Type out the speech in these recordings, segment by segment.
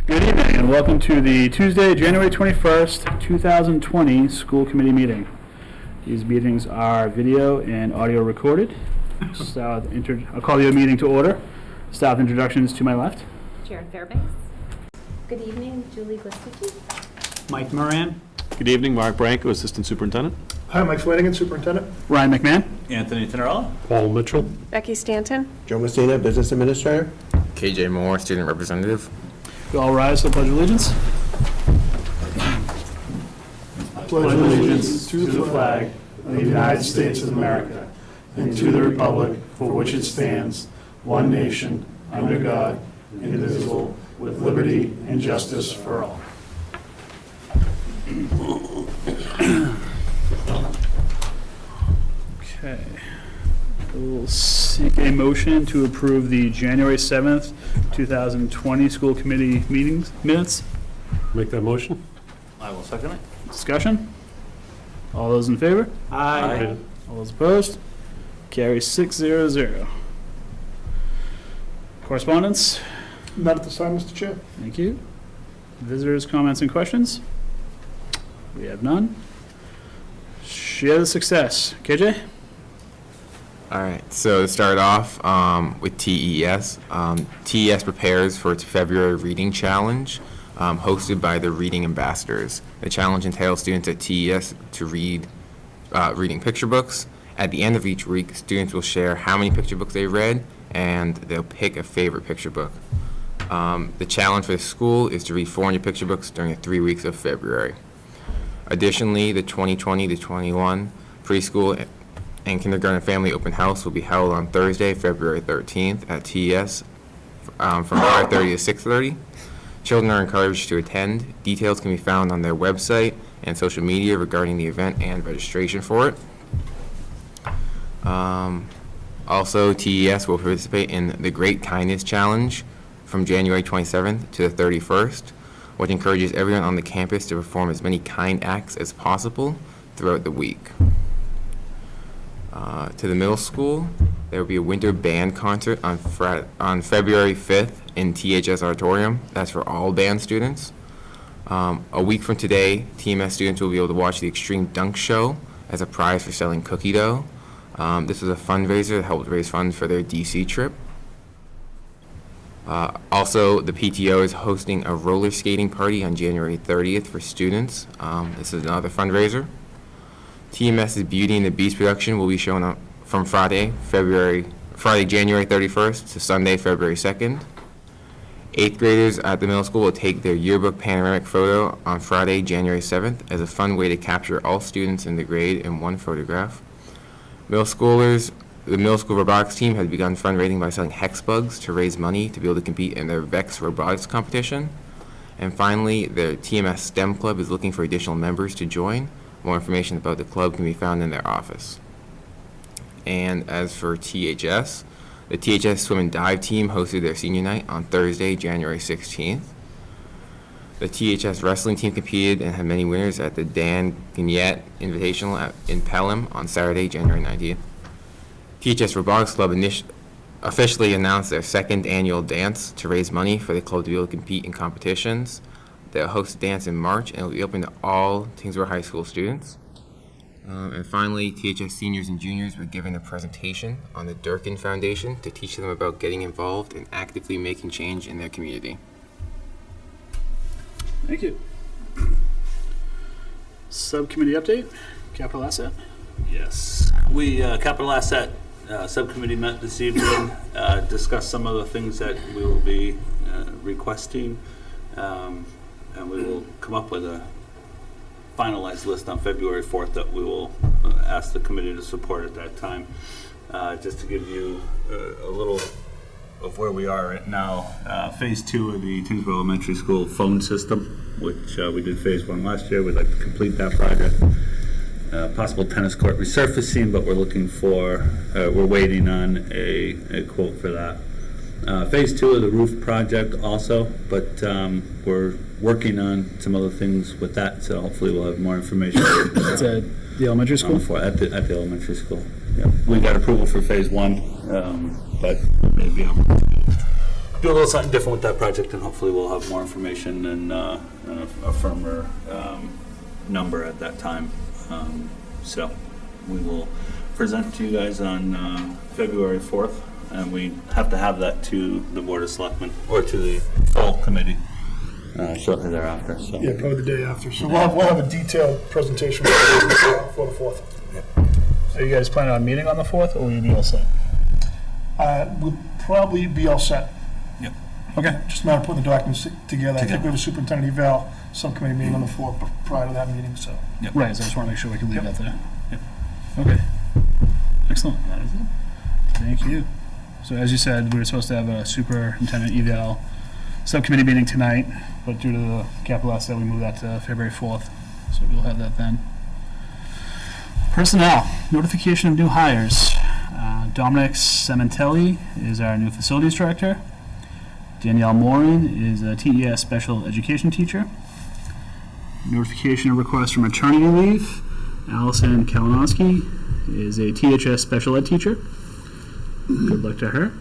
Good evening and welcome to the Tuesday, January 21st, 2020 school committee meeting. These meetings are video and audio recorded. I'll call the meeting to order. Start with introductions to my left. Sharon Fairbanks. Good evening, Julie Glistici. Mike Moran. Good evening, Mark Branco, Assistant Superintendent. Hi, Mike Flanagan, Superintendent. Ryan McMahon. Anthony Tenerella. Paul Mitchell. Becky Stanton. Joe Messina, Business Administrator. KJ Moore, Student Representative. You all rise for the Pledge of Allegiance. Pledge allegiance to the flag of the United States of America and to the republic for which it stands, one nation, under God, indivisible, with liberty and justice for all. Okay. We'll seek a motion to approve the January 7th, 2020 school committee minutes. Make that motion. I will second it. Discussion? All those in favor? Aye. All those opposed? Carries 6-0-0. Correspondence? None at this time, Mr. Chair. Thank you. Visitors, comments, and questions? We have none. Share the success. KJ? All right, so to start off with TES. TES prepares for its February reading challenge hosted by the Reading Ambassadors. The challenge entails students at TES to read reading picture books. At the end of each week, students will share how many picture books they read, and they'll pick a favorite picture book. The challenge for the school is to read 400 picture books during the 3 weeks of February. Additionally, the 2020-21 preschool and kindergarten family open house will be held on Thursday, February 13th at TES from 5:30 to 6:30. Children are encouraged to attend. Details can be found on their website and social media regarding the event and registration for it. Also, TES will participate in the Great Kindness Challenge from January 27th to the 31st, which encourages everyone on the campus to perform as many kind acts as possible throughout the week. To the middle school, there will be a winter band concert on February 5th in THS Auditorium. That's for all band students. A week from today, TMS students will be able to watch the Extreme Dunk Show as a prize for selling cookie dough. This is a fundraiser that helped raise funds for their DC trip. Also, the PTO is hosting a roller skating party on January 30th for students. This is another fundraiser. TMS's Beauty and the Beast production will be shown up from Friday, January 31st to Sunday, February 2nd. 8th graders at the middle school will take their yearbook panoramic photo on Friday, January 7th as a fun way to capture all students in the grade in one photograph. The middle school robotics team has begun fundraising by selling hex bugs to raise money to be able to compete in their VEX robotics competition. And finally, the TMS STEM Club is looking for additional members to join. More information about the club can be found in their office. And as for THS, the THS Swim and Dive team hosted their senior night on Thursday, January 16th. The THS wrestling team competed and had many winners at the Dan Guignette Invitational in Pelham on Saturday, January 19th. THS Robotics Club officially announced their second annual dance to raise money for the club to be able to compete in competitions. They'll host a dance in March and it will be open to all Tyngsborough High School students. And finally, THS seniors and juniors were given a presentation on the Durkin Foundation to teach them about getting involved and actively making change in their community. Thank you. Subcommittee update, capital asset. Yes. We, Capital Asset Subcommittee met this evening, discussed some of the things that we will be requesting, and we will come up with a finalized list on February 4th that we will ask the committee to support at that time. Just to give you a little of where we are right now, phase 2 of the Tyngsborough Elementary School phone system, which we did phase 1 last year. We'd like to complete that project. Possible tennis court resurfacing, but we're waiting on a quote for that. Phase 2 of the roof project also, but we're working on some other things with that, so hopefully we'll have more information. That's at the elementary school? At the elementary school. Yeah. We got approval for phase 1, but maybe do a little something different with that project, and hopefully we'll have more information and a firmer number at that time. So we will present to you guys on February 4th, and we have to have that to the Board of Selectmen, or to the full committee shortly thereafter. So. Yeah, probably the day after. So we'll have a detailed presentation for the 4th. Are you guys planning on meeting on the 4th, or will you be all set? We'll probably be all set. Yep. Okay, just a matter of putting the documents together. I think we have a superintendent eval subcommittee meeting on the 4th prior to that meeting, so. Yep. Right, so I just want to make sure we can leave Yep. that there. Yep. Okay. Excellent. That is it. Thank you. So as you said, we were supposed to have a superintendent eval subcommittee meeting tonight, but due to the capital asset, we moved that to February 4th. So we'll have that then. Personnel, notification of new hires. Dominic Sementelli is our new facilities director. Danielle Morin is a TES special education teacher. Notification of request for maternity leave. Allison Kalinowski is a THS special ed teacher. Good luck to her.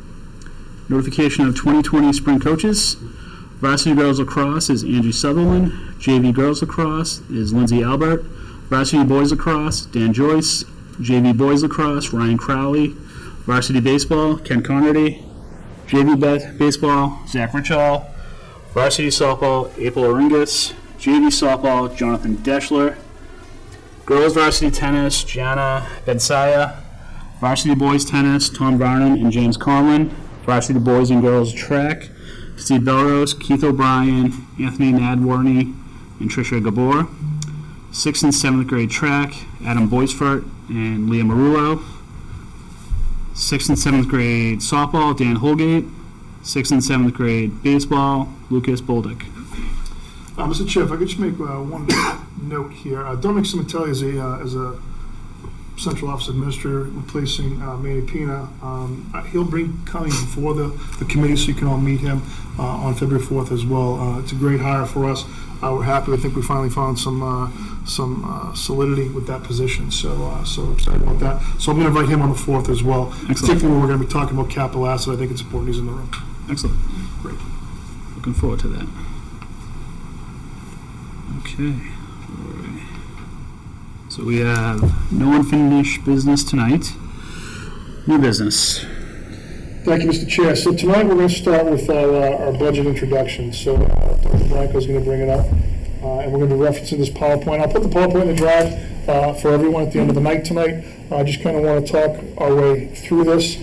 Notification of 2020 spring coaches. Varsity girls lacrosse is Angie Sutherland. JV girls lacrosse is Lindsay Albert. Varsity boys lacrosse, Dan Joyce. JV boys lacrosse, Ryan Crowley. Varsity baseball, Ken Conrady. JV baseball, Zach Richall. Varsity softball, April Oringus. JV softball, Jonathan Deschler. Girls varsity tennis, Gianna Bensaya. Varsity boys tennis, Tom Varnum and James Conlon. Varsity boys and girls track, Steve Belrose, Keith O'Brien, Anthony Nadwarney, and Tricia Gabor. 6th and 7th grade track, Adam Boisfort and Leah Marullo. 6th and 7th grade softball, Dan Holgate. 6th and 7th grade baseball, Lucas Boldick. Mr. Chair, if I could just make one note here. Dominic Cementelli is a central office administrator replacing Manny Pina. He'll coming before the committee so you can all meet him on February 4th as well. It's a great hire for us. We're happy. I think we finally found some solidity with that position. So excited about that. So I'm going to invite him on the 4th as well. Excellent. Particularly when we're going to be talking about capital asset. I think it's important he's in the room. Excellent. Great. Looking forward to that. Okay. So we have no unfinished business tonight. New business. Thank you, Mr. Chair. So tonight we're going to start with our budget introduction. So Dr. Blanco is going to bring it up, and we're going to be referencing this PowerPoint. I'll put the PowerPoint in the drive for everyone at the end of the night tonight. I just kind of want to talk our way through this.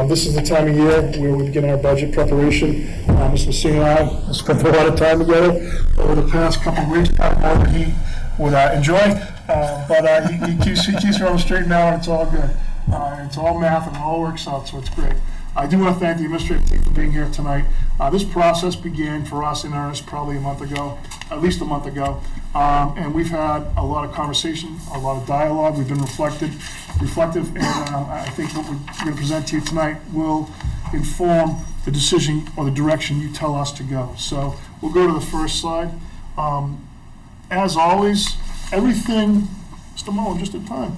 This is the time of year where we begin our budget preparation. Mr. Messina and I have spent a lot of time together over the past couple of weeks, probably more than he would enjoy. But he keeps me on the straight and narrow, and it's all good. It's all math and it all works out, so it's great. I do want to thank the administrative team for being here tonight. This process began for us in earnest probably a month ago, at least a month ago. And we've had a lot of conversation, a lot of dialogue. We've been reflective, and I think what we're going to present to you tonight will inform the decision or the direction you tell us to go. So we'll go to the first slide. As always, everything, Mr. Mullen, just in time,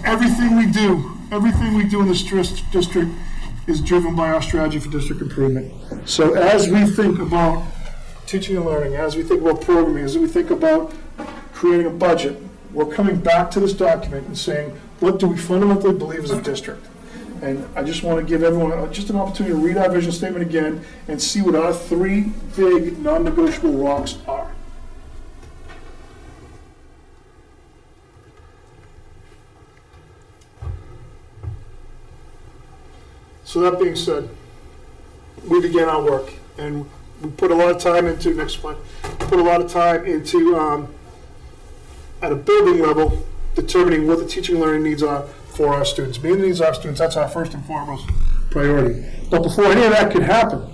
everything we do in this district is driven by our strategy for district improvement. So as we think about teaching and learning, as we think about programming, as we think about creating a budget, we're coming back to this document and saying, what do we fundamentally believe as a district? And I just want to give everyone just an opportunity to read our vision statement again and see what our 3 big non-negotiable rocks are. So that being said, we began our work, and we put a lot of time into, next slide, put a lot of time into, at a building level, determining what the teaching and learning needs are for our students. Meeting the needs of our students, that's our first and foremost priority. But before any of that could happen,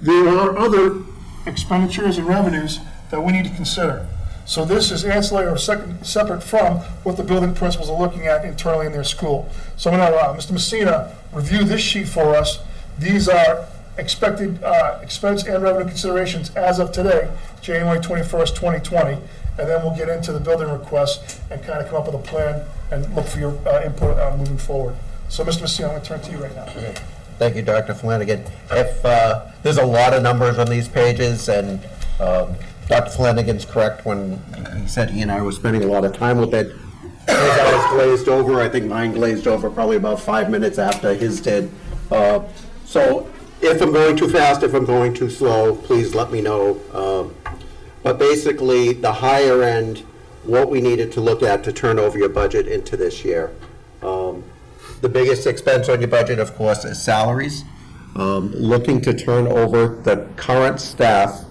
there are other expenditures and revenues that we need to consider. So this is ancillary or separate from what the building principals are looking at internally in their school. So I'm going to Mr. Messina review this sheet for us. These are expected expense and revenue considerations as of today, January 21st, 2020, and then we'll get into the building requests and kind of come up with a plan and look for your input moving forward. So Mr. Messina, I'm going to turn to you right now. Okay. Thank you, Dr. Flanagan. If, there's a lot of numbers on these pages, and Dr. Flanagan's correct when he said he and I were spending a lot of time with it. His eyes glazed over. I think mine glazed over probably about 5 minutes after his did. So if I'm going too fast, if I'm going too slow, please let me know. But basically, the higher end, what we needed to look at to turn over your budget into this year. The biggest expense on your budget, of course, is salaries. Looking to turn over the current staff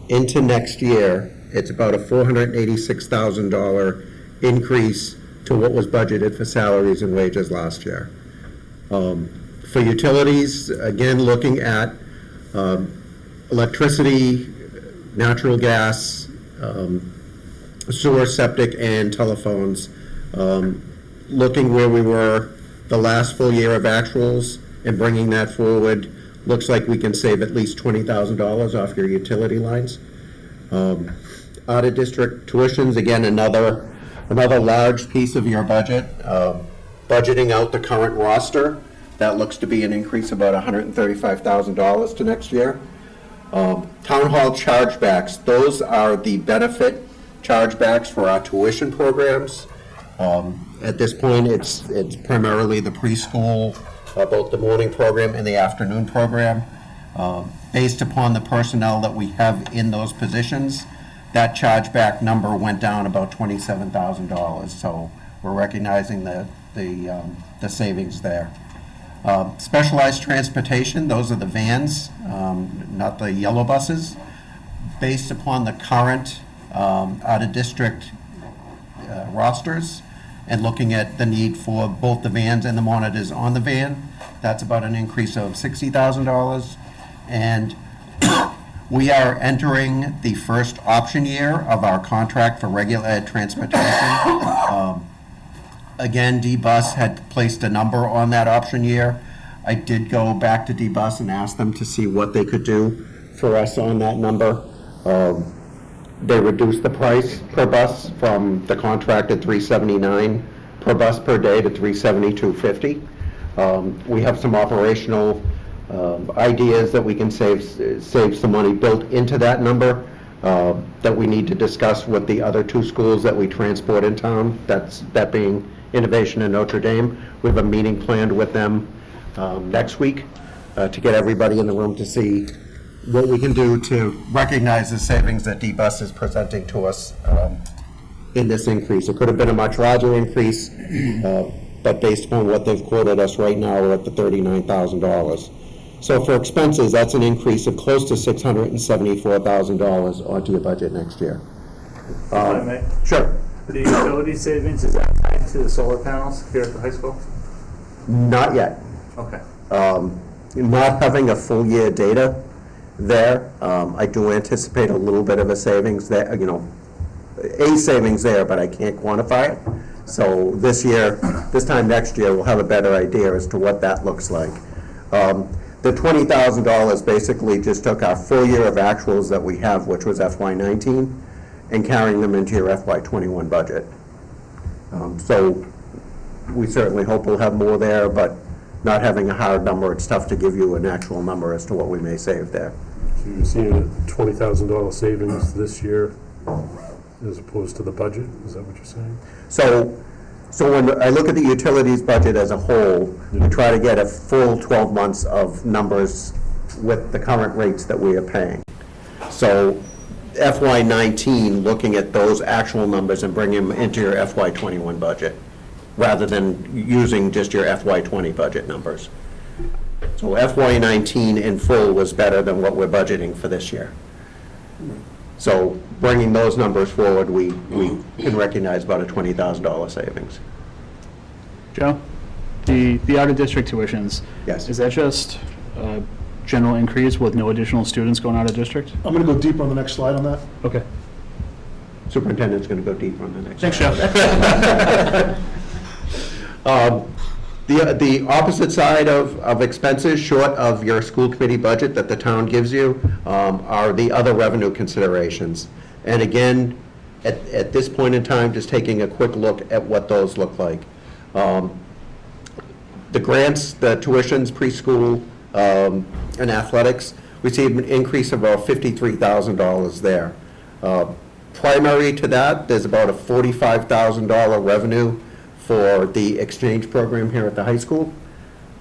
into next year, it's about a $486,000 increase to what was budgeted for salaries and wages last year. For utilities, again, looking at electricity, natural gas, sewer, septic, and telephones, looking where we were the last full year of actuals and bringing that forward, looks like we can save at least $20,000 off your utility lines. Out-of-district tuitions, again, another large piece of your budget. Budgeting out the current roster, that looks to be an increase of about $135,000 to next year. Town hall chargebacks, those are the benefit chargebacks for our tuition programs. At this point, it's primarily the preschool, both the morning program and the afternoon program. Based upon the personnel that we have in those positions, that chargeback number went down about $27,000. So we're recognizing the savings there. Specialized transportation, those are the vans, not the yellow buses. Based upon the current out-of-district rosters and looking at the need for both the vans and the monitors on the van, that's about an increase of $60,000. And we are entering the first option year of our contract for regular ed transportation. Again, D-Bus had placed a number on that option year. I did go back to D-Bus and ask them to see what they could do for us on that number. They reduced the price per bus from the contracted $379 per bus per day to $372.50. We have some operational ideas that we can save some money built into that number that we need to discuss with the other two schools that we transport in town, that being Innovation and Notre Dame. We have a meeting planned with them next week to get everybody in the room to see what we can do to recognize the savings that D-Bus is presenting to us in this increase. It could have been a much larger increase, but based upon what they've quoted us right now, we're at the $39,000. So for expenses, that's an increase of close to $674,000 onto your budget next year. If I may. Sure. The utility savings, is that tied to the solar panels here at the high school? Not yet. Okay. Not having a full year data there, I do anticipate a little bit of a savings there, a savings there, but I can't quantify it. So this time next year, we'll have a better idea as to what that looks like. The $20,000 basically just took our full year of actuals that we have, which was FY19, and carrying them into your FY21 budget. So we certainly hope we'll have more there, but not having a hard number, it's tough to give you an actual number as to what we may save there. So you're seeing a $20,000 savings this year as opposed to the budget? Is that what you're saying? So when I look at the utilities budget as a whole, we try to get a full 12 months of numbers with the current rates that we are paying. So FY19, looking at those actual numbers and bringing them into your FY21 budget, rather than using just your FY20 budget numbers. So FY19 in full was better than what we're budgeting for this year. So bringing those numbers forward, we can recognize about a $20,000 savings. Joe, the out-of-district tuitions. Yes. Is that just a general increase with no additional students going out of district? I'm going to go deeper on the next slide on that. Okay. Superintendent's going to go deeper on the next. Thanks, Joe. The opposite side of expenses, short of your school committee budget that the town gives you, are the other revenue considerations. And again, at this point in time, just taking a quick look at what those look like. The grants, the tuitions, preschool, and athletics, we see an increase of about $53,000 there. Primary to that, there's about a $45,000 revenue for the exchange program here at the high school,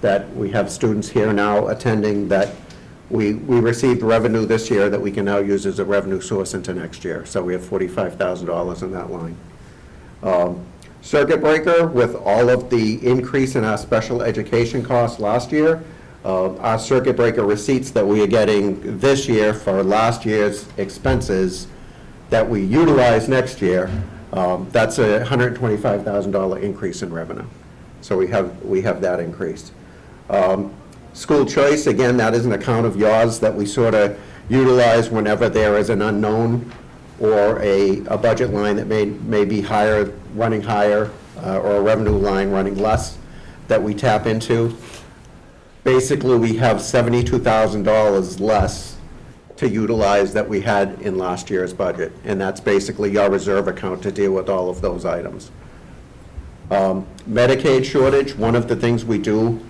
that we have students here now attending that we received revenue this year that we can now use as a revenue source into next year. So we have $45,000 in that line. Circuit breaker, with all of the increase in our special education costs last year, our circuit breaker receipts that we are getting this year for last year's expenses that we utilize next year, that's a $125,000 increase in revenue. So we have that increase. School choice, again, that is an account of yours that we sort of utilize whenever there is an unknown or a budget line that may be higher, running higher, or a revenue line running less that we tap into. Basically, we have $72,000 less to utilize that we had in last year's budget, and that's basically your reserve account to deal with all of those items. Medicaid shortage, one of the things we do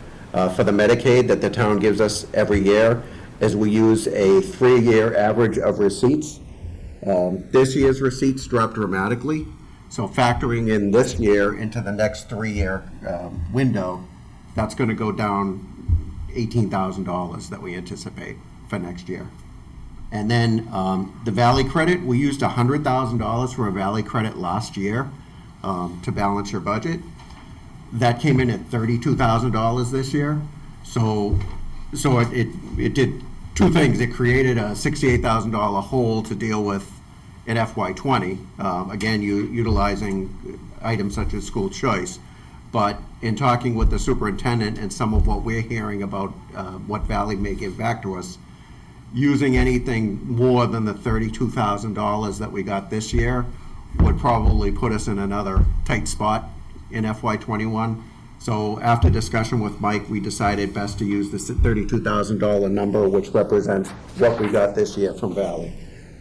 for the Medicaid that the town gives us every year is we use a 3-year average of receipts. This year's receipts dropped dramatically, so factoring in this year into the next 3-year window, that's going to go down $18,000 that we anticipate for next year. And then the Valley credit, we used $100,000 for a Valley credit last year to balance your budget. That came in at $32,000 this year. So it did two things. It created a $68,000 hole to deal with in FY20, again, utilizing items such as school choice. But in talking with the superintendent and some of what we're hearing about what Valley may give back to us, using anything more than the $32,000 that we got this year would probably put us in another tight spot in FY21. So after discussion with Mike, we decided best to use this $32,000 number, which represents what we got this year from Valley.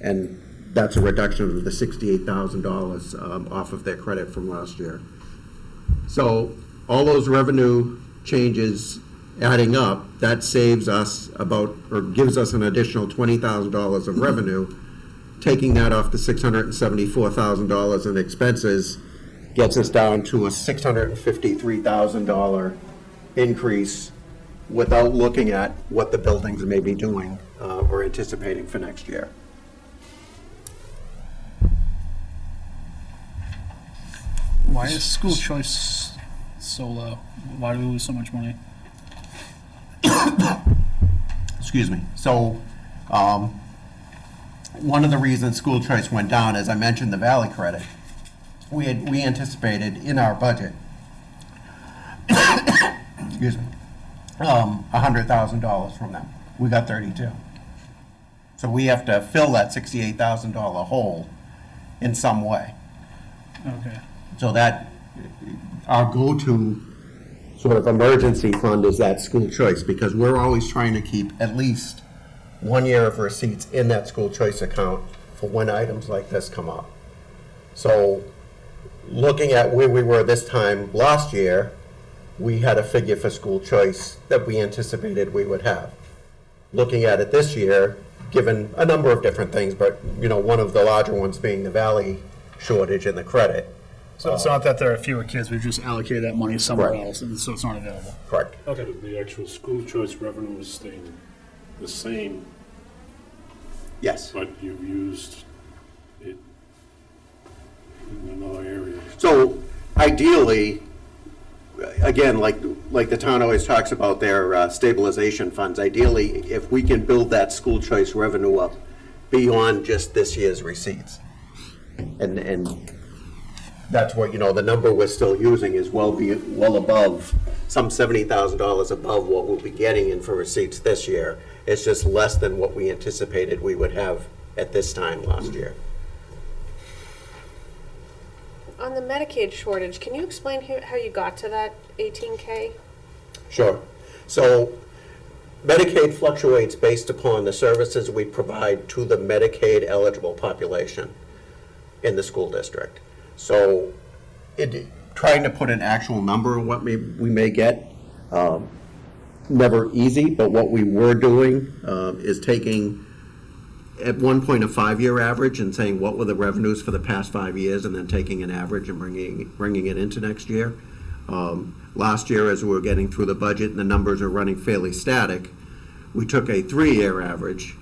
And that's a reduction of the $68,000 off of their credit from last year. So all those revenue changes adding up, that saves us about, or gives us an additional $20,000 of revenue. Taking that off the $674,000 in expenses gets us down to a $653,000 increase without looking at what the buildings may be doing or anticipating for next year. Why is school choice so low? Why do we lose so much money? Excuse me. So, one of the reasons school choice went down, as I mentioned, the Valley credit. We anticipated in our budget, excuse me, $100,000 from them. We got 32. So we have to fill that $68,000 hole in some way. Okay. So that, our go-to sort of emergency fund is that school choice, because we're always trying to keep at least 1 year of receipts in that school choice account for when items like this come up. So looking at where we were this time last year, we had a figure for school choice that we anticipated we would have. Looking at it this year, given a number of different things, but one of the larger ones being the Valley shortage and the credit. So it's not that there are fewer kids, we've just allocated that money somewhere Right. else, and so it's not available. Correct. Okay. The actual school choice revenue is staying the same, Yes. but you've used it in another area. So ideally, again, like the town always talks about their stabilization funds, ideally, if we can build that school choice revenue up beyond just this year's receipts. And that's what, the number we're still using is well above, some $70,000 above what we'll be getting in for receipts this year. It's just less than what we anticipated we would have at this time last year. On the Medicaid shortage, can you explain how you got to that 18K? Sure. So Medicaid fluctuates based upon the services we provide to the Medicaid eligible population in the school district. So trying to put an actual number on what we may get Never easy, but what we were doing is taking, at one point, a 5-year average and saying what were the revenues for the past 5 years, and then taking an average and bringing it into next year. Last year, as we were getting through the budget and the numbers are running fairly static, we took a 3-year average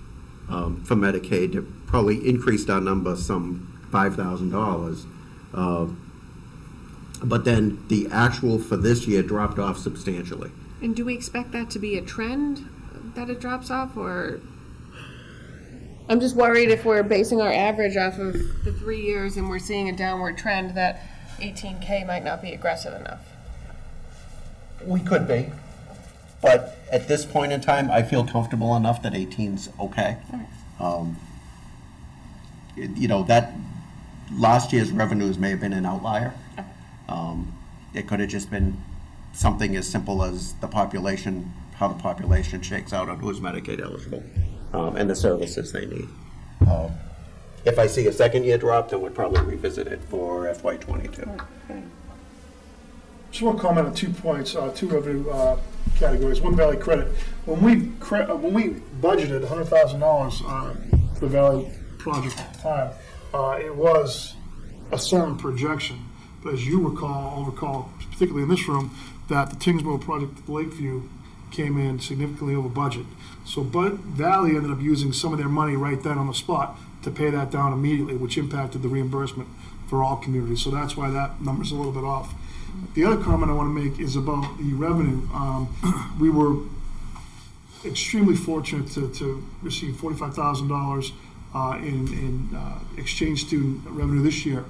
for Medicaid to probably increased our number some $5,000. But then the actual for this year dropped off substantially. And do we expect that to be a trend, that it drops off, or? I'm just worried if we're basing our average off of the 3 years and we're seeing a downward trend, that 18K might not be aggressive enough. We could be, but at this point in time, I feel comfortable enough that 18's okay. You know, that last year's revenues may have been an outlier. It could have just been something as simple as the population, how the population shakes out on who's Medicaid eligible, and the services they need. If I see a second year drop, then we'd probably revisit it for FY22. Just want to comment on 2 points, 2 revenue categories. One, Valley credit. When we budgeted $100,000 for the Valley project at the time, it was a certain projection. But as you recall, I'll recall, particularly in this room, that the Tyngsborough project at Lakeview came in significantly over budget. So Valley ended up using some of their money right then on the spot to pay that down immediately, which impacted the reimbursement for all communities. So that's why that number's a little bit off. The other comment I want to make is about the revenue. We were extremely fortunate to receive $45,000 in exchange student revenue this year.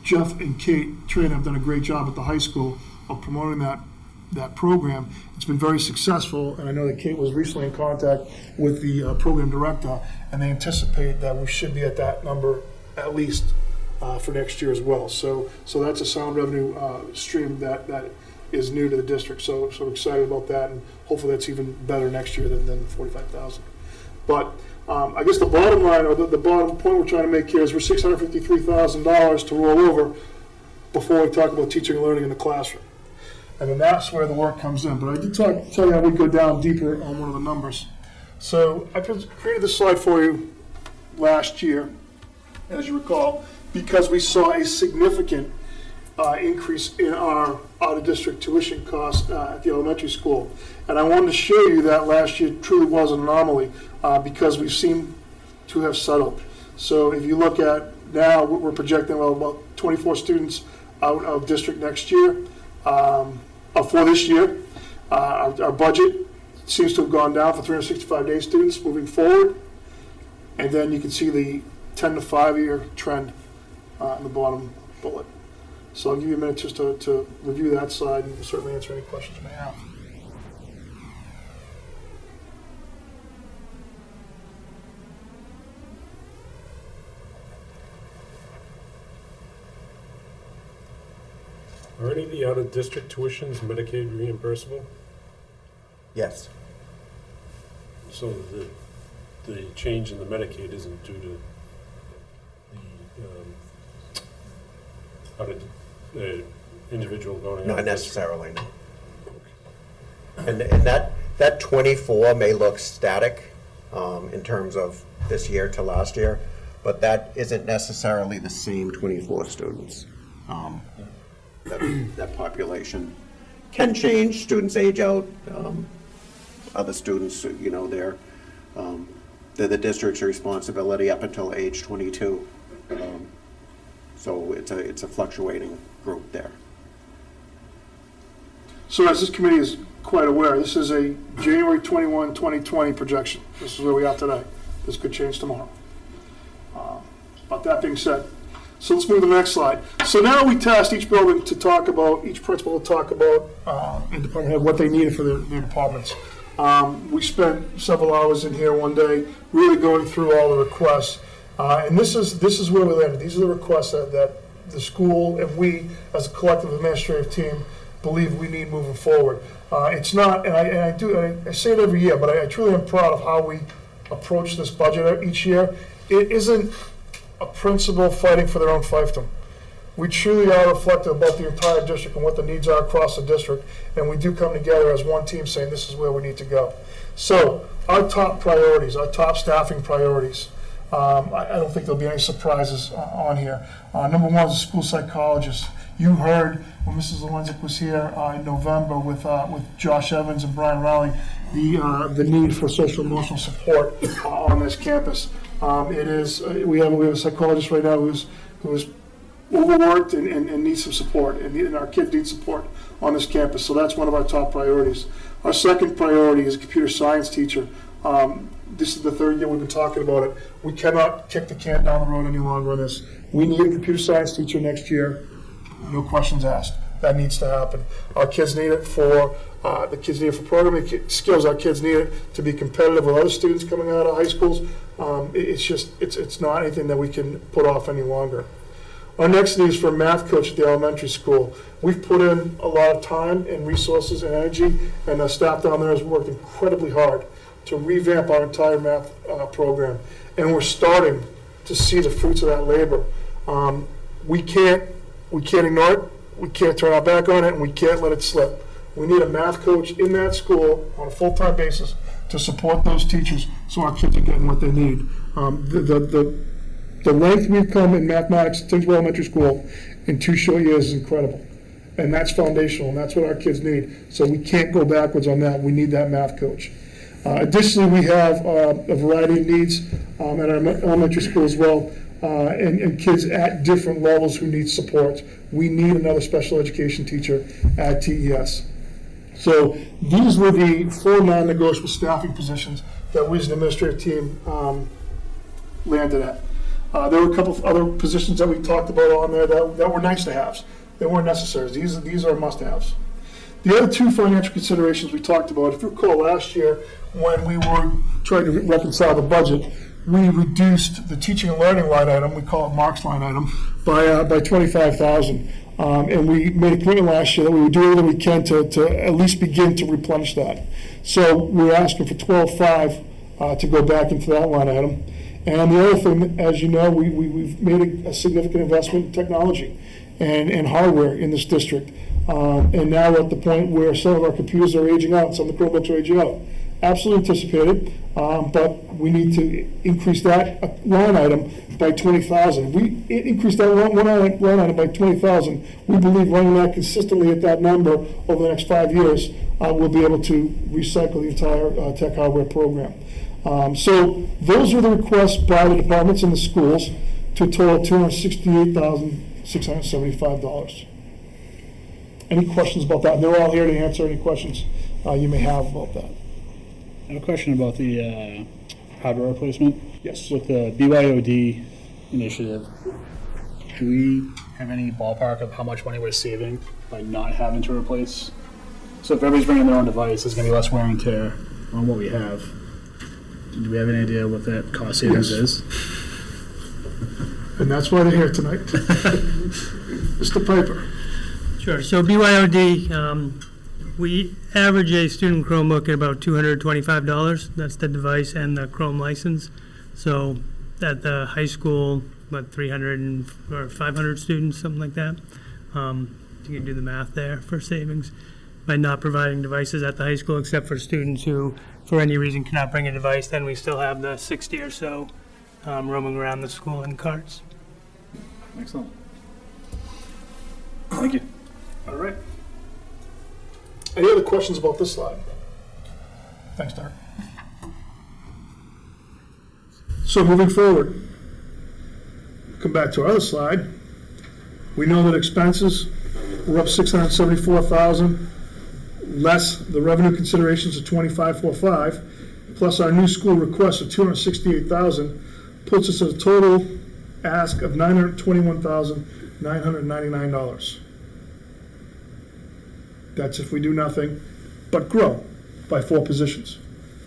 Jeff and Kate Tran have done a great job at the high school of promoting that program. It's been very successful, and I know that Kate was recently in contact with the program director, and they anticipate that we should be at that number at least for next year as well. So that's a sound revenue stream that is new to the district. So I'm excited about that, and hopefully that's even better next year than the $45,000. But I guess the bottom line, or the bottom point we're trying to make here is we're $653,000 to roll over before we talk about teaching and learning in the classroom. And then that's where the work comes in. But I did tell you how we'd go down deeper on one of the numbers. So I created this slide for you last year, as you recall, because we saw a significant increase in our out-of-district tuition costs at the elementary school. And I wanted to show you that last year truly was an anomaly because we seem to have settled. So if you look at now, we're projecting about 24 students out of district next year. For this year, our budget seems to have gone down for 365-day students moving forward. And then you can see the 10 to 5-year trend in the bottom bullet. So I'll give you a minute just to review that slide and certainly answer any questions you may have. Are any of the out-of-district tuitions Medicaid reimbursable? Yes. So the change in the Medicaid isn't due to the individual going out? Not necessarily, no. And that 24 may look static in terms of this year to last year, but that isn't necessarily the same 24 students. That population can change. Students age out. Other students, you know, they're the district's responsibility up until age 22. So it's a fluctuating group there. So as this committee is quite aware, this is a January 21, 2020 projection. This is where we are today. This could change tomorrow. But that being said, so let's move to the next slide. So now we tasked each building to talk about, each principal to talk about, and department head, what they needed for their departments. We spent several hours in here one day really going through all the requests. And this is where we landed. These are the requests that the school and we, as a collective administrative team, believe we need moving forward. It's not, and I say it every year, but I truly am proud of how we approach this budget each year. It isn't a principal fighting for their own fiefdom. We truly are reflective about the entire district and what the needs are across the district, and we do come together as one team saying this is where we need to go. So our top priorities, our top staffing priorities, I don't think there'll be any surprises on here. Number one is a school psychologist. You heard when Mrs. Lowenzik was here in November with Josh Evans and Brian Rowley, the need for social emotional support on this campus. We have a psychologist right now who's overworked and needs some support, and our kids need support on this campus. So that's one of our top priorities. Our second priority is a computer science teacher. This is the third year we've been talking about it. We cannot kick the can down the road any longer on this. We need a computer science teacher next year. No questions asked. That needs to happen. Our kids need it for programming skills. Our kids need it to be competitive with other students coming out of high schools. It's not anything that we can put off any longer. Our next need is for a math coach at the elementary school. We've put in a lot of time and resources and energy, and the staff down there has worked incredibly hard to revamp our entire math program. And we're starting to see the fruits of that labor. We can't ignore it, we can't turn our back on it, and we can't let it slip. We need a math coach in that school on a full-time basis to support those teachers so our kids are getting what they need. The length we've come in mathematics at Tyngsborough Elementary School in 2 short years is incredible. And that's foundational, and that's what our kids need. So we can't go backwards on that. We need that math coach. Additionally, we have a variety of needs at our elementary school as well, and kids at different levels who need support. We need another special education teacher at TES. So these were the 4 non-negotiable staffing positions that we as an administrative team landed at. There were a couple of other positions that we talked about on there that were nice to haves. They weren't necessary. These are must-haves. The other 2 financial considerations we talked about, if you recall last year when we were trying to reconcile the budget, we reduced the teaching and learning line item, we call it Mark's line item, by $25,000. And we made a commitment last year that we would do everything we can to at least begin to replenish that. So we're asking for $12,500 to go back into that line item. And the other thing, as you know, we've made a significant investment in technology and hardware in this district. And now we're at the point where some of our computers are aging out, some of the Chromebooks are aging out. Absolutely anticipated, but we need to increase that line item by $20,000. We increase that line item by $20,000. We believe running that consistently at that number over the next 5 years, we'll be able to recycle the entire tech hardware program. So those are the requests by the departments and the schools to a total of $268,675. Any questions about that? They're all here to answer any questions you may have about that. I have a question about the hardware replacement. Yes. With the BYOD initiative, do we have any ballpark of how much money we're saving by not having to replace? So if everybody's bringing their own device, there's going to be less wear and tear on what we have. Do we have any idea what that cost savings is? And that's why they're here tonight. Mr. Piper. Sure. So BYOD, we average a student Chromebook at about $225. That's the device and the Chrome license. So at the high school, about 300 or 500 students, something like that. You can do the math there for savings by not providing devices at the high school, except for students who, for any reason, cannot bring a device. Then we still have the 60 or so roaming around the school in carts. Excellent. Thank you. All right. Any other questions about this slide? Thanks, Derek. So moving forward, come back to our other slide. We know that expenses were up $674,000, less the revenue considerations of $25,450, plus our new school request of $268,000, puts us at a total ask of $921,999. That's if we do nothing but grow by 4 positions.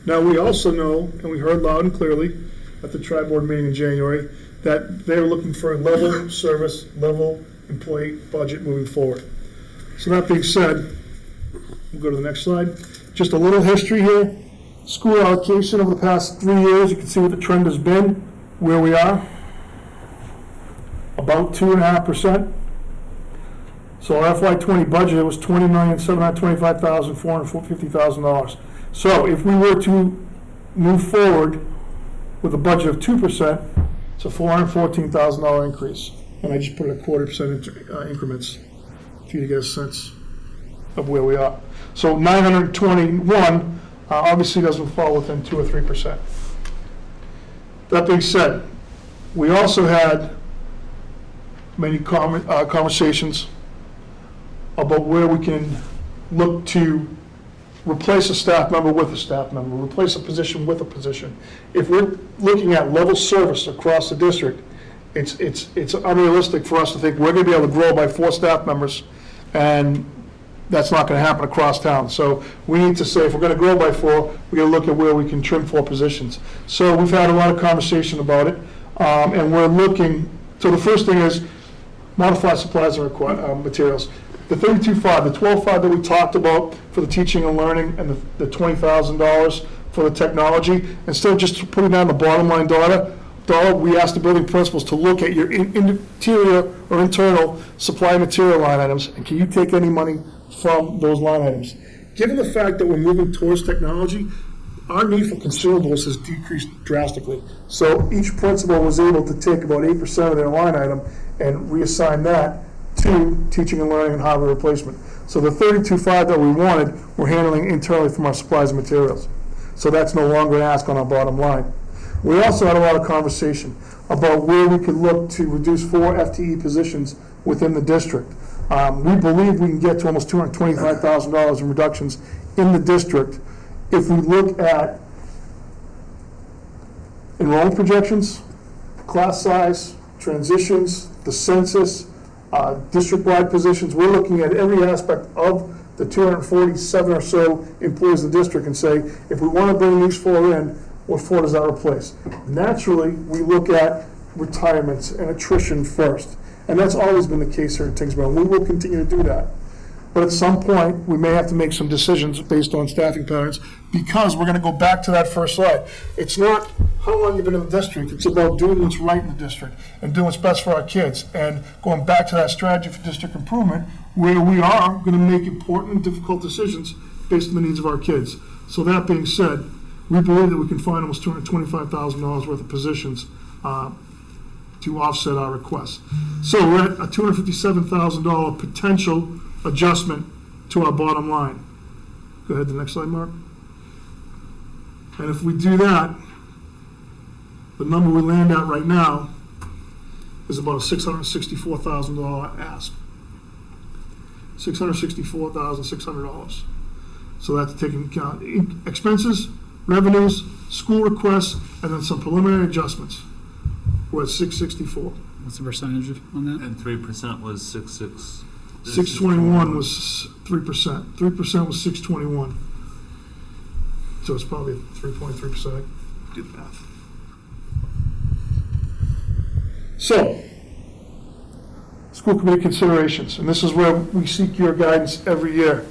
Now, we also know, and we heard loud and clearly at the tri-board meeting in January, that they're looking for a level service, level employee budget moving forward. So that being said, we'll go to the next slide. Just a little history here. School allocation over the past 3 years, you can see what the trend has been, where we are. About 2.5%. So our FY20 budget was $20,725,450,000. So if we were to move forward with a budget of 2%, it's a $414,000 increase. And I just put it at 0.25% increments for you to get a sense of where we are. So 921 obviously doesn't fall within 2 or 3%. That being said, we also had many conversations about where we can look to replace a staff member with a staff member, replace a position with a position. If we're looking at level service across the district, it's unrealistic for us to think we're going to be able to grow by 4 staff members, and that's not going to happen across town. So we need to say, if we're going to grow by 4, we're going to look at where we can trim 4 positions. So we've had a lot of conversation about it, and we're looking. So the first thing is modify supplies and materials. The 32.5, the 12.5 that we talked about for the teaching and learning, and the $20,000 for the technology, instead of just putting down the bottom line dollar, we asked the building principals to look at your interior or internal supply material line items, and can you take any money from those line items? Given the fact that we're moving towards technology, our need for consumables has decreased drastically. So each principal was able to take about 8% of their line item and reassign that to teaching and learning and hardware replacement. So the 32.5 that we wanted, we're handling internally from our supplies and materials. So that's no longer an ask on our bottom line. We also had a lot of conversation about where we could look to reduce 4 FTE positions within the district. We believe we can get to almost $225,000 in reductions in the district if we look at enrollment projections, class size, transitions, the census, district-wide positions. We're looking at every aspect of the 247 or so employees of the district and say, if we want to bring these 4 in, what 4 does that replace? Naturally, we look at retirements and attrition first. And that's always been the case here at Tyngsborough. We will continue to do that. But at some point, we may have to make some decisions based on staffing patterns, because we're going to go back to that first slide. It's not how long you've been in the district. It's about doing what's right in the district and doing what's best for our kids, and going back to that strategy for district improvement, where we are going to make important and difficult decisions based on the needs of our kids. So that being said, we believe that we can find almost $225,000 worth of positions to offset our requests. So we're at a $257,000 potential adjustment to our bottom line. Go ahead to the next slide, Mark. And if we do that, the number we land at right now is about a $664,000 ask. $664,600. So that's taking into account expenses, revenues, school requests, and then some preliminary adjustments. We're at 664. What's the percentage on that? And 3% was 6.6. 621 was 3%. 3% was 621. So it's probably 3.3%. Do the math. So, school committee considerations, and this is where we seek your guidance every year.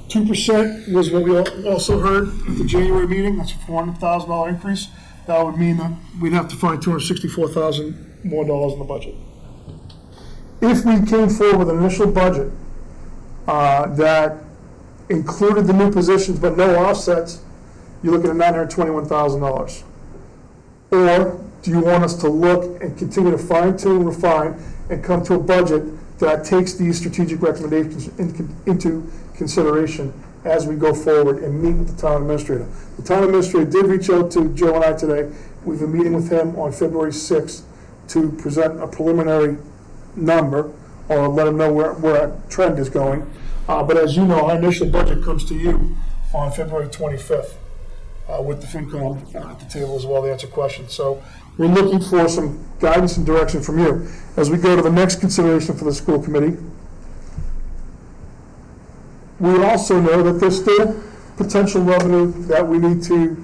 2% was what we also heard at the January meeting. That's a $400,000 increase. That would mean that we'd have to find $264,000 more in the budget. If we came forward with an initial budget that included the new positions but no offsets, you're looking at $921,000. Or do you want us to look and continue to fine-tune, refine, and come to a budget that takes these strategic recommendations into consideration as we go forward and meet with the town administrator? The town administrator did reach out to Joe and I today. We've been meeting with him on February 6th to present a preliminary number, or let him know where our trend is going. But as you know, our initial budget comes to you on February 25th with the FinCom at the table as well to answer questions. So we're looking for some guidance and direction from you. As we go to the next consideration for the school committee, we also know that there's still potential revenue that we need to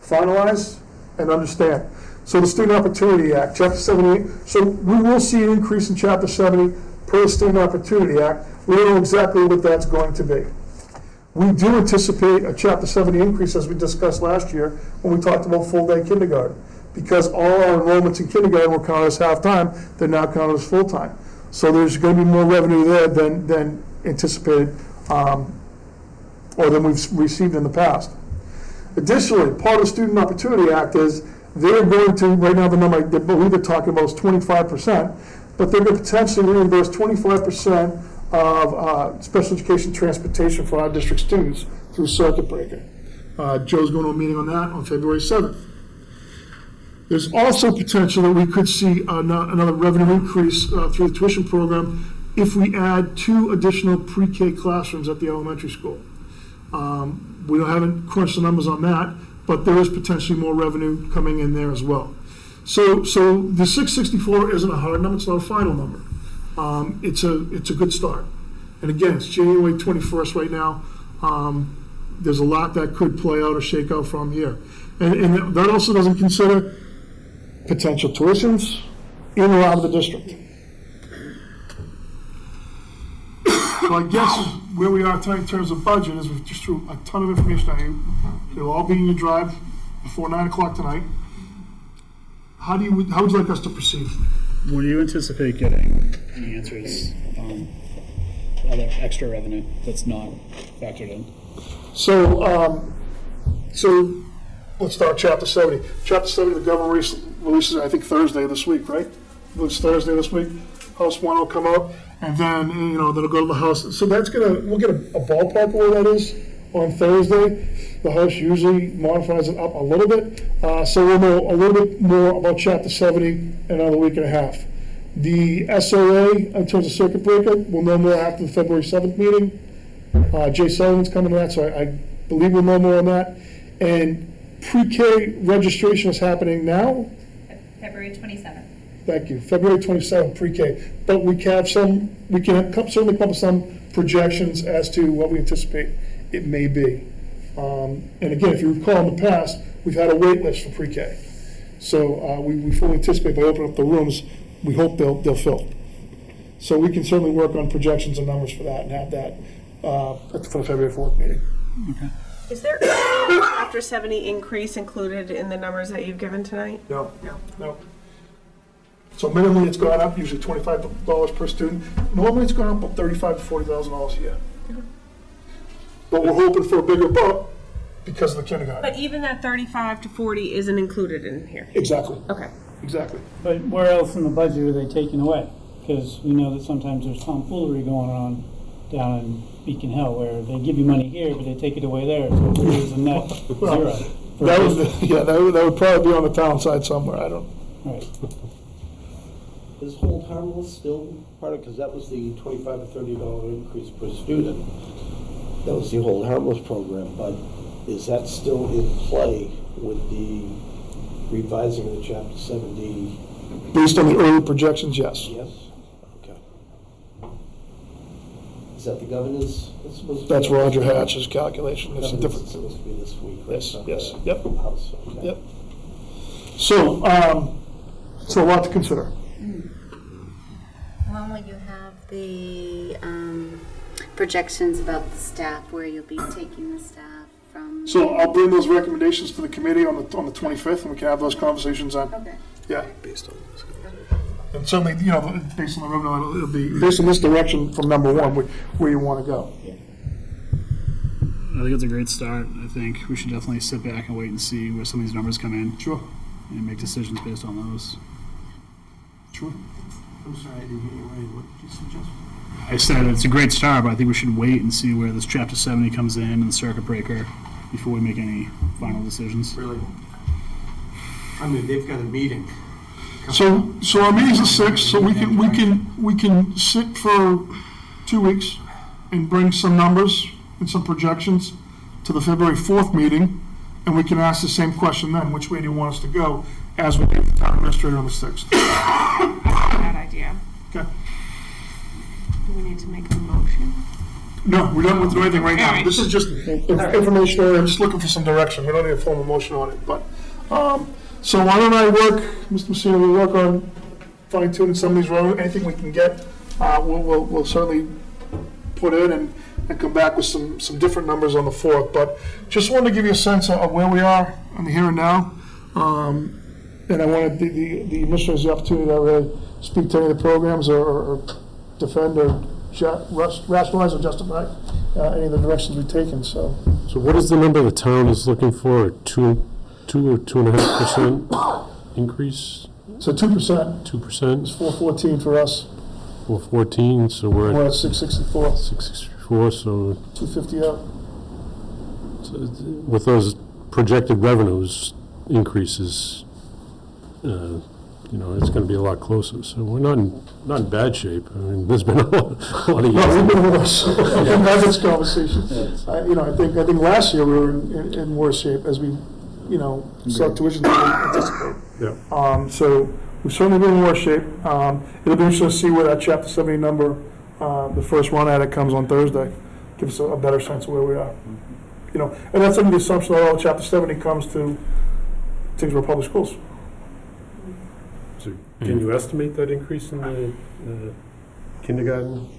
finalize and understand. So the Student Opportunity Act, Chapter 70, so we will see an increase in Chapter 70 per the Student Opportunity Act. We don't know exactly what that's going to be. We do anticipate a Chapter 70 increase, as we discussed last year when we talked about full-day kindergarten, because all our enrollments in kindergarten were counted as half-time, they're now counted as full-time. So there's going to be more revenue there than anticipated, or than we've received in the past. Additionally, part of the Student Opportunity Act is they're going to, right now the number I believe they're talking about is 25%, but they're going to potentially reimburse 25% of special education transportation for our district students through Circuit Breaker. Joe's going to a meeting on that on February 7th. There's also potential that we could see another revenue increase through the tuition program if we add 2 additional pre-K classrooms at the elementary school. We haven't crunched the numbers on that, but there is potentially more revenue coming in there as well. So the 664 isn't a hard number, it's not a final number. It's a good start. And again, it's January 21st right now. There's a lot that could play out or shake out from here. And that also doesn't consider potential tuitions in or out of the district. So I guess where we are tonight in terms of budget is we've just threw a ton of information at you. They'll all be in your drive before 9 o'clock tonight. How would you like us to proceed? When do you anticipate getting the answers on other extra revenue that's not factored in? So let's start Chapter 70. Chapter 70, the government releases, I think, Thursday this week, right? It's Thursday this week. House 1 will come out, and then, that'll go to the House. So we'll get a ballpark of where that is on Thursday. The House usually modifies it up a little bit. So we'll know a little bit more about Chapter 70 in another week and a half. The SOA, in terms of Circuit Breaker, we'll know more after the February 7th meeting. Jay Sullivan's coming to that, so I believe we'll know more on that. And pre-K registration is happening now? February 27th. Thank you. February 27th, pre-K. But we can certainly come up with some projections as to what we anticipate it may be. And again, if you recall in the past, we've had a wait list for pre-K. So we fully anticipate by opening up the rooms, we hope they'll fill. So we can certainly work on projections and numbers for that and have that for the February 4th meeting. Okay. Is there any Chapter 70 increase included in the numbers that you've given tonight? No. So minimally, it's gone up, usually $25 per student. Normally, it's gone up about $35,000 to $40,000 a year. But we're hoping for a bigger bump because of the kindergarten. But even that 35 to 40 isn't included in here? Exactly. Okay. Exactly. But where else in the budget are they taking away? Because we know that sometimes there's tomfoolery going on down in Beacon Hill, where they give you money here, but they take it away there, so it really is a net zero. That would probably be on the town side somewhere, I don't. Right. Is hold harmless still part of, because that was the $25 to $30 increase per student. That was the hold harmless program, but is that still in play with the revising of the Chapter 70? Based on the early projections, yes. Yes? Okay. Is that the governor's? That's Roger Hatch's calculation. It's a different. It's supposed to be this week, right? Yes, Not yes, the yep. House, okay. Yep. So a lot to consider. When will you have the projections about the staff, where you'll be taking the staff from? So I'll bring those recommendations to the committee on the 25th, and we can have those conversations then. Okay. Yeah. Based on this. And certainly, based on the revenue, it'll be based on this direction from number 1, where you want to go. I think it's a great start. I think we should definitely sit back and wait and see where some of these numbers come in. Sure. And make decisions based on those. Sure. I'm sorry, I didn't hear you. What did you suggest? I said it's a great start, but I think we should wait and see where this Chapter 70 comes in and the Circuit Breaker before we make any final decisions. Really? I mean, they've got a meeting. So our meeting's the 6th, so we can sit for 2 weeks and bring some numbers and some projections to the February 4th meeting, and we can ask the same question then, which way do you want us to go, as we did the town administrator on the 6th. Bad idea. Okay. Do we need to make a motion? No, we don't have to do anything right now. All right. This is just information, I'm just looking for some direction. We don't need a formal motion on it, but, so why don't I work, Mr. Messina, we'll work on fine-tuning some of these roads, anything we can get, we'll certainly put in and come back with some different numbers on the 4th, but just wanted to give you a sense of where we are on the here and now, and I wanted the administrators the opportunity to really speak to any of the programs or defend or rationalize or justify any of the directions we've taken, so. So what is the number the town is looking for, a 2 or 2.5% increase? So 2% 2%? is 414 for us. 414, so we're We're at at 664, 664, so 250 up. with those projected revenues increases, it's going to be a lot closer. So we're not in bad shape. I mean, there's been a lot of years. No, we've been worse. We've had this conversation. I think last year we were in worse shape as we, saw tuition than we anticipated. Yeah. So we've certainly been in worse shape. It'll be interesting to see where that Chapter 70 number, the first run at it comes on Thursday. Give us a better sense of where we are. And that's under the assumption that all Chapter 70 comes to Tyngsborough Public Schools. So can you estimate that increase in the kindergarten?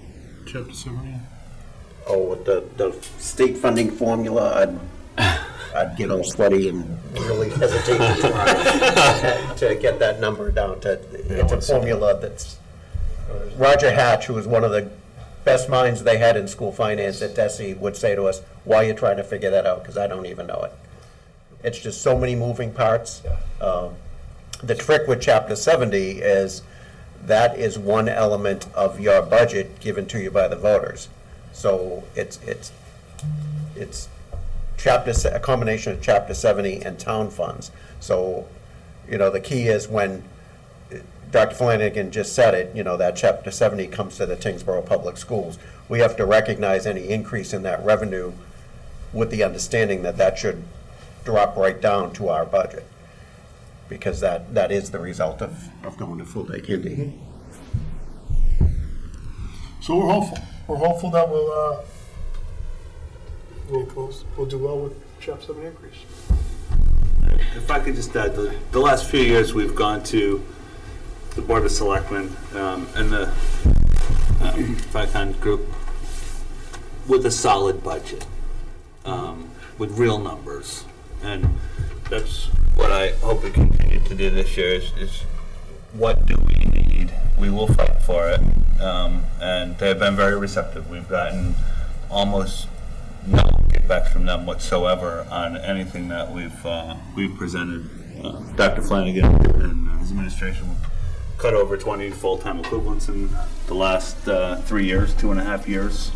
Chapter 70? Oh, with the state funding formula, I'd get all sweaty and really hesitate to try to get that number down to, it's a formula that's, Roger Hatch, who was one of the best minds they had in school finance at DESE, would say to us, why are you trying to figure that out? Because I don't even know it. It's just so many moving parts. The trick with Chapter 70 is that is one element of your budget given to you by the voters. So it's a combination of Chapter 70 and town funds. So, the key is when Dr. Flanagan just said it, that Chapter 70 comes to the Tyngsborough Public Schools. We have to recognize any increase in that revenue with the understanding that that should drop right down to our budget, because that is the result of going to full-day kindy. So we're hopeful. We're hopeful that we'll do well with Chapter 70 increase. If I could just add, the last few years we've gone to the Board of Selectmen and the FICON group with a solid budget, with real numbers. And that's what I hope we continue to do this year is what do we need? We will fight for it. And they've been very receptive. We've gotten almost no kickbacks from them whatsoever on anything that we've presented. Dr. Flanagan and his administration cut over 20 full-time equivalents in the last 3 years, 2.5 years.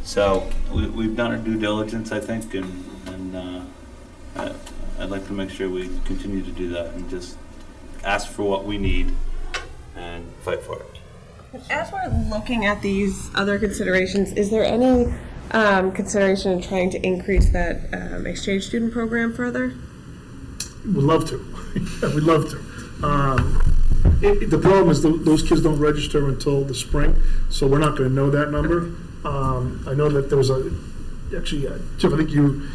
So we've done our due diligence, I think, and I'd like to make sure we continue to do that and just ask for what we need and fight for it. As we're looking at these other considerations, is there any consideration in trying to increase that exchange student program further? We'd love to. We'd love to. The problem is those kids don't register until the spring, so we're not going to know that number. I know that there was Jeff, I think you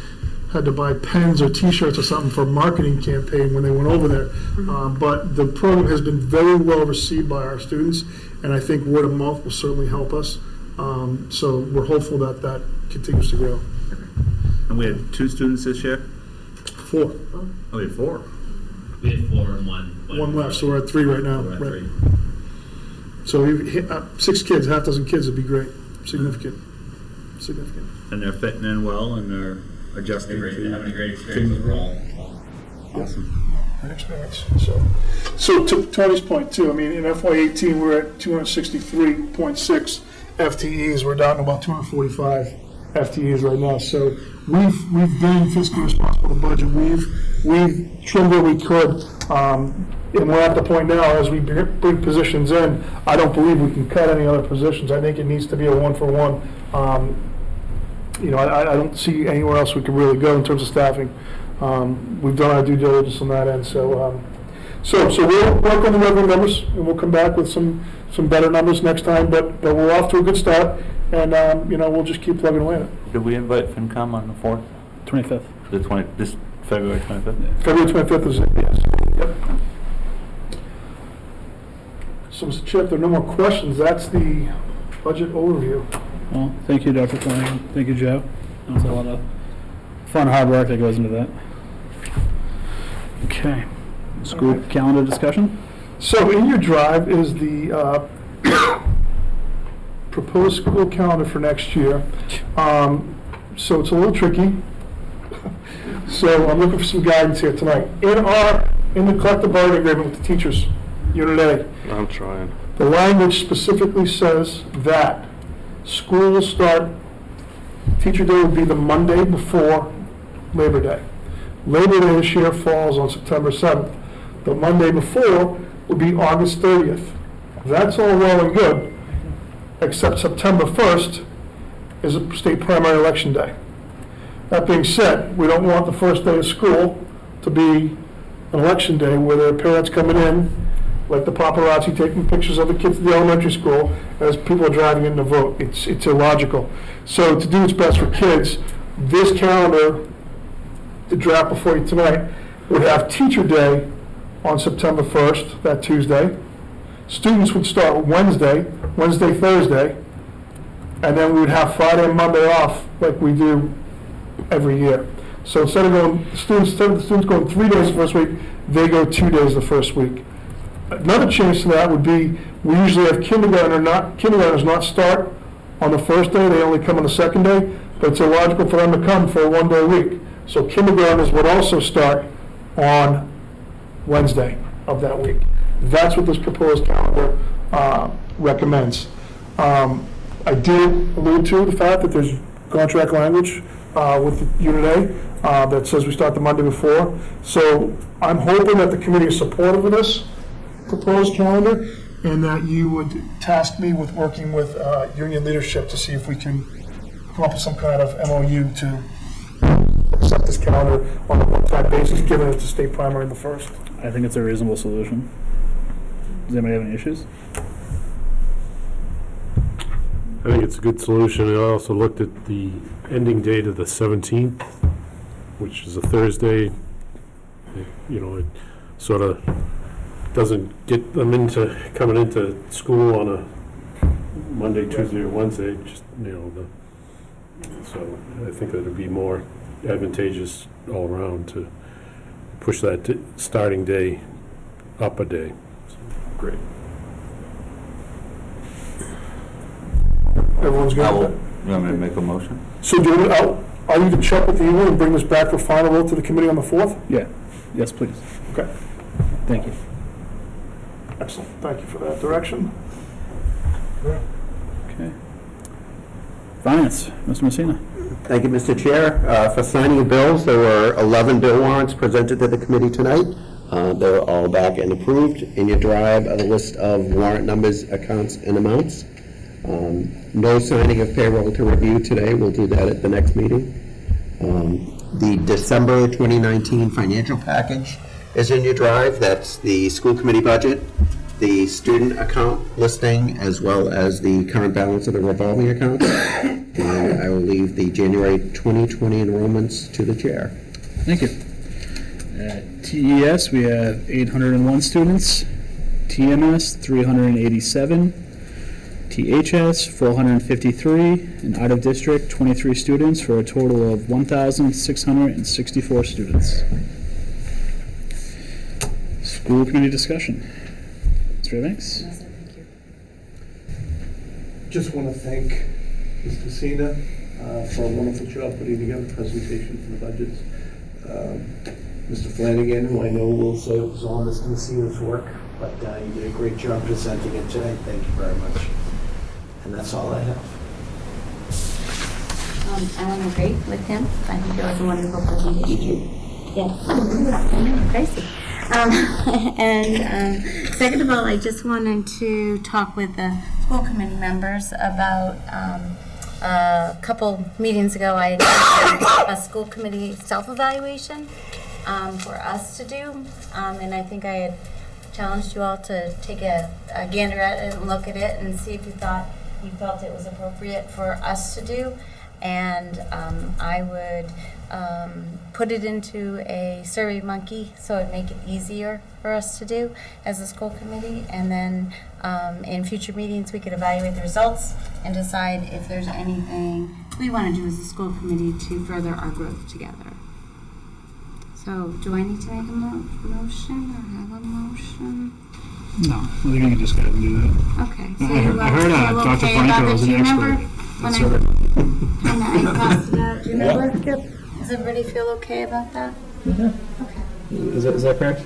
had to buy pens or T-shirts or something for a marketing campaign when they went over there. But the program has been very well received by our students, and I think word of mouth will certainly help us. So we're hopeful that continues to grow. And we had 2 students this year? 4. Oh, we had 4. We had 4 and one left, so we're at 3 right now. So we're at Right. 3. So we hit, 6 kids, half dozen kids would be great. Significant. And they're fitting in well and they're adjusting They're having a great experience overall. Awesome. Great experience. So to Tony's point too, I mean, in FY18 we're at 263.6 FTEs. We're down to about 245 FTEs right now. So we've been fiscally responsible with the budget. We've trimmed where we could, and we're at the point now as we bring positions in. I don't believe we can cut any other positions. I think it needs to be a 1-for-1. I don't see anywhere else we could really go in terms of staffing. We've done our due diligence on that end. So we'll work on the revenue numbers, and we'll come back with some better numbers next time. But we're off to a good start, and we'll just keep plugging away at it. Did we invite FinCom on the 4th? 25th. This February 25th? February 25th is it, yes. Yep. So, Mr. Chair, if there are no more questions, that's the budget overview. Well, thank you, Dr. Flanagan. Thank you, Joe. That's a lot of fun, hard work that goes into that. Okay. School calendar discussion? So in your drive is the proposed school calendar for next year. So it's a little tricky. So I'm looking for some guidance here tonight. In the collective bargaining agreement with the teachers, Unit A, I'm trying. the language specifically says that school will start, teacher day would be the Monday before Labor Day. Labor Day this year falls on September 7th. The Monday before would be August 30th. That's all well and good, except September 1st is a state primary election day. That being said, we don't want the first day of school to be an election day where there are parents coming in, like the paparazzi taking pictures of the kids at the elementary school as people are driving in to vote. It's illogical. So to do what's best for kids, this calendar, the draft before you tonight, would have teacher day on September 1st, that Tuesday. Students would start Wednesday, Thursday, and then we would have Friday and Monday off like we do every year. So instead of the students going 3 days the first week, they go 2 days the first week. Another change to that would be, we usually have kindergartners not start on the first day, they only come on the second day, but it's illogical for them to come for a 1 day week. So kindergartners would also start on Wednesday of that week. That's what this proposed calendar recommends. I did allude to the fact that there's contract language with the Unit A that says we start the Monday before. So I'm hoping that the committee is supportive of this proposed calendar and that you would task me with working with union leadership to see if we can come up with some kind of MOU to accept this calendar on a one-time basis, given it's a state primary in the first. I think it's a reasonable solution. Does anybody have any issues? I think it's a good solution. I also looked at the ending date of the 17th, which is a Thursday. You know, it sort of doesn't get them coming into school on a Monday, Tuesday, or Wednesday. Just, you know, so I think that would be more advantageous all around to push that starting day up a day. So, great. Everyone's good with that? You want me to make a motion? So I'll need to check with the union and bring this back for final vote to the committee on the 4th? Yeah. Yes, please. Okay. Thank you. Excellent. Thank you for that direction. Okay. Finance, Mr. Messina. Thank you, Mr. Chair. For signing of bills, there were 11 bill warrants presented to the committee tonight. They're all back and approved. In your drive are the list of warrant numbers, accounts, and amounts. No signing of payroll to review today. We'll do that at the next meeting. The December 2019 financial package is in your drive. That's the school committee budget, the student account listing, as well as the current balance of the revolving account. And I will leave the January 2020 enrollments to the chair. Thank you. TES, we have 801 students. TMS, 387. THS, 453. And out of district, 23 students for a total of 1,664 students. School committee discussion. Mr. Evans? Just want to thank Ms. Messina for a wonderful job putting together the presentation for the budgets. Mr. Flanagan, who I know will say it was all Ms. Messina's work, but you did a great job presenting it today. Thank you very much. And that's all I have. I agree with him. I think it was a wonderful presentation. Yes. Crazy. Second of all, I just wanted to talk with the school committee members about a couple meetings ago. I had a school committee self-evaluation for us to do, and I think I had challenged you all to take a gander at it and look at it and see if you felt it was appropriate for us to do. And I would put it into a Survey Monkey so it'd make it easier for us to do as a school committee. And then in future meetings we could evaluate the results and decide if there's anything we want to do as a school committee to further our growth together. So do I need to make a motion or have a motion? No, I think you can just go ahead and do that. Okay. I heard Dr. Franco is an Do you remember expert. when I passed it out? Do you remember? Yep. Does everybody feel okay about that? Is that correct?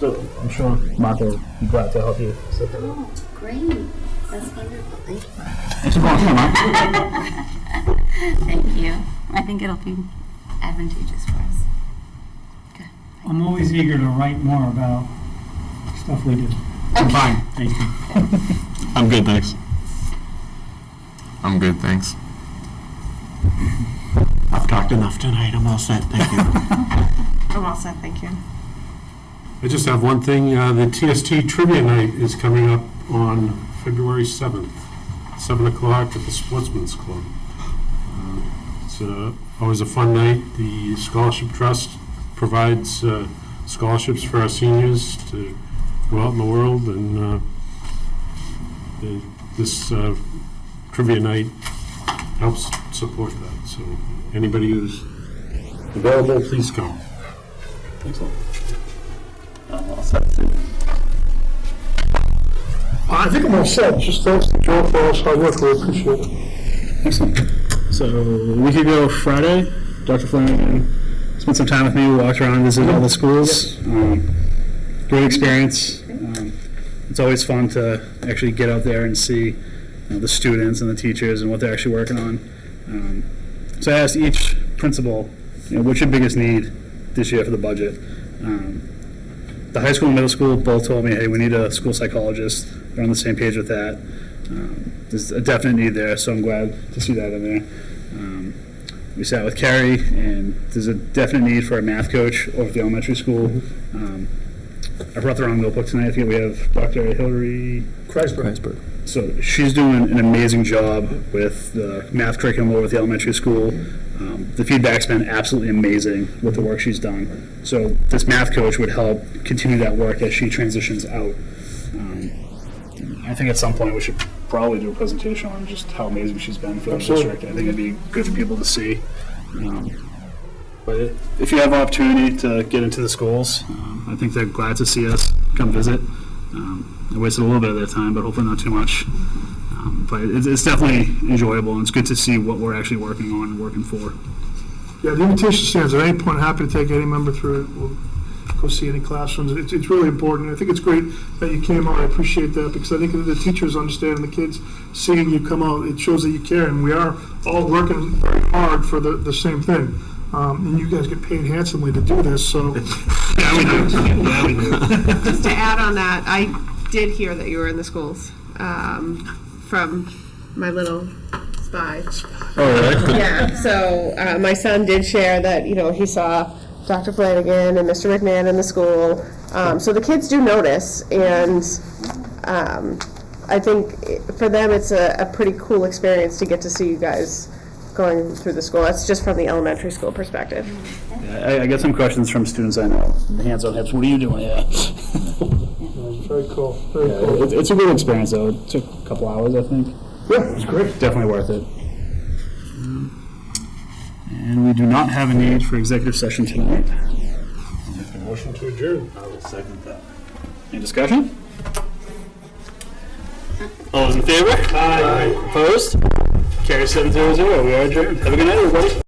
So I'm sure Mark will be glad to help you. Oh, great. That's wonderful. Thank you. Thanks for going, Mark. Thank you. I think it'll be advantageous for us. Okay. I'm always eager to write more about stuff we do. I'm fine, thank you. I'm good, thanks. I'm good, thanks. I've talked enough tonight, I'm all set, thank you. I'm all set, thank you. I just have one thing, the TST Trivia Night is coming up on February 7th, 7 o'clock at the Sportsman's Club. It's always a fun night. The Scholarship Trust provides scholarships for our seniors to go out in the world, and this trivia night helps support that. So anybody who's available, please come. Excellent. I think I'm all set. Just thanks to Joe for all his hard work. We appreciate it. Excellent. So a week ago Friday, Dr. Flanagan spent some time with me. We walked around and visited all the schools. Great experience. It's always fun to actually get out there and see the students and the teachers and what they're actually working on. So I asked each principal, what's your biggest need this year for the budget? The high school and middle school both told me, hey, we need a school psychologist. They're on the same page with that. There's a definite need there, so I'm glad to see that in there. We sat with Carrie, and there's a definite need for a math coach over at the elementary school. I brought the wrong notebook tonight. I think we have Dr. Hillary Kreisberg. So she's doing an amazing job with the math curriculum over at the elementary school. The feedback's been absolutely amazing with the work she's done. So this math coach would help continue that work as she transitions out. I think at some point we should probably do a presentation on just how amazing she's been for the district. I think it'd be good for people to see. But if you have an opportunity to get into the schools, I think they're glad to see us come visit. I wasted a little bit of their time, but hopefully not too much. But it's definitely enjoyable, and it's good to see what we're actually working on and working for. Yeah, the invitation stands. At any point, happy to take any member through it. We'll go see any classrooms. It's really important. I think it's great that you came out. I appreciate that, because I think the teachers understand, and the kids seeing you come out, it shows that you care, and we are all working very hard for the same thing. And you guys get paid handsomely to do this, so. Yeah, we do. Yeah, we do. Just to add on that, I did hear that you were in the schools from my little spy. Oh, really? Yeah, so my son did share that, he saw Dr. Flanagan and Mr. McMahon in the school. So the kids do notice, and I think for them it's a pretty cool experience to get to see you guys going through the school. That's just from the elementary school perspective. Yeah, I get some questions from students I know. Hands on hips, what are you doing here? Very cool. Very cool. It's a good experience, though. It took a couple hours, I think. Yeah, it's great. Definitely worth it. And we do not have a need for executive session tonight. Motion to adjourn. I will second that. Any discussion? All those in favor? Aye. Opposed? Carry 700. We are adjourned. Have a good night, everybody.